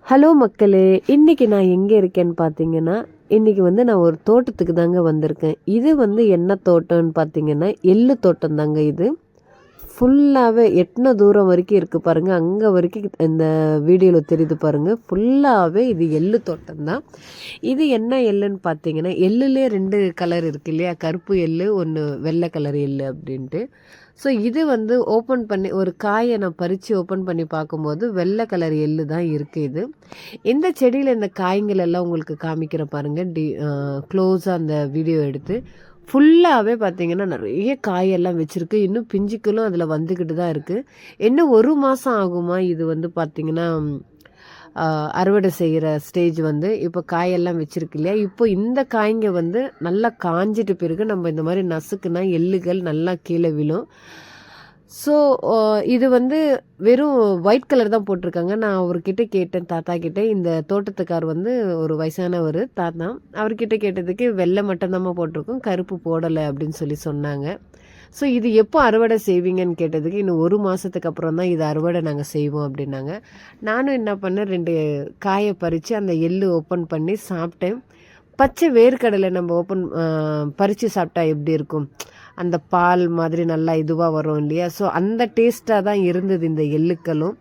Hello மக்களே, இன்றைக்கி நான் எங்கே இருக்கேன்னு பார்த்தீங்கன்னா, இன்றைக்கி நான் ஒரு தோட்டத்துக்கு தாங்க வந்திருக்கேன். இது என்ன தோட்டம்னு பார்த்தீங்கன்னா, எள்ளு தோட்டம் தாங்க இது. ஃபுல்லாகவே எட்டின தூரம் வரைக்கும் இருக்குது பாருங்கள், அங்கே வரைக்கும் இந்த வீடியோவில் தெரியுது பாருங்கள். ஃபுல்லாகவே இது எள்ளு தோட்டம் தான். இது என்ன எள்ளுன்னு பார்த்தீங்கன்னா, எள்ளுலேயே 2 கலர் இருக்குது இல்லையா, கருப்பு எள்ளு, ஒன்று வெள்ளை கலர் எள்ளு அப்படின்ட்டு. ஸோ இது ஓப்பன் பண்ணி ஒரு காயை நான் பறித்து ஓப்பன் பண்ணி பார்க்கும்போது வெள்ளை கலர் எள்ளு தான் இருக்குது இது. இந்த செடியில் இந்த காய்கள் எல்லாம் உங்களுக்கு காமிக்கிற பாருங்கள், க்ளோஸாக அந்த வீடியோ எடுத்து. ஃபுல்லாகவே பார்த்திங்கன்னா நிறைய காயெல்லாம் வச்சுருக்கு. இன்னும் பிஞ்சுக்களும் அதில் வந்துக்கிட்டு தான் இருக்குது. இன்னும் 1 மாதம் ஆகுமா இது பார்த்திங்கன்னா அறுவடை செய்கிற ஸ்டேஜ் இப்போ காயெல்லாம் வச்சுருக்கு இல்லையா. இப்போ இந்த காய்ங்க நல்லா காஞ்சிட்டு பிறகு நம்ம இந்த மாதிரி நசுக்குனா எள்ளுகள் நல்லா கீழே விழும். ஸோ இது வெறும் ஒயிட் கலர் தான் போட்டிருக்காங்க. நான் அவர்கிட்ட கேட்டேன், தாத்தா கிட்டே. இந்த தோட்டத்துக்கார் ஒரு வயசானவர் தாத்தா. அவர்கிட்ட கேட்டதுக்கு வெள்ளை மட்டும்தாம்மா போட்டிருக்கோம், கருப்பு போடலை அப்படின்னு சொல்லி சொன்னாங்க. ஸோ இது எப்போ அறுவடை செய்வீங்கன்னு கேட்டதுக்கு, இன்னும் 1 மாதத்துக்கு அப்புறம் தான் இது அறுவடை நாங்கள் செய்வோம் அப்படின்னாங்க. நானும் என்ன பண்ணேன், 2 காயை பறித்து அந்த எள்ளு ஓப்பன் பண்ணி சாப்பிட்டேன். பச்சை வேர்க்கடலை நம்ம பறித்து சாப்பிட்டா எப்படி இருக்கும், அந்த பால் மாதிரி நல்லா இதுவாக வரும் இல்லையா. ஸோ அந்த டேஸ்ட்டாக தான் இருந்தது இந்த எள்ளுக்களும்.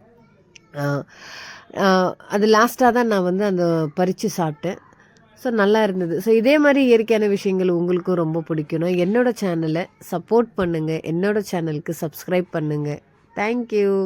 அது லாஸ்ட்டாக தான் நான் அந்த பறித்து சாப்பிட்டேன். ஸோ நல்லா இருந்தது. ஸோ இதே மாதிரி இயற்கையான விஷயங்கள் உங்களுக்கும் ரொம்ப பிடிக்கணும், என்னோடய சேனலை சப்போர்ட் பண்ணுங்கள், என்னோடய சேனலுக்கு சப்ஸ்கிரைப் பண்ணுங்கள். தேங்க்யூ.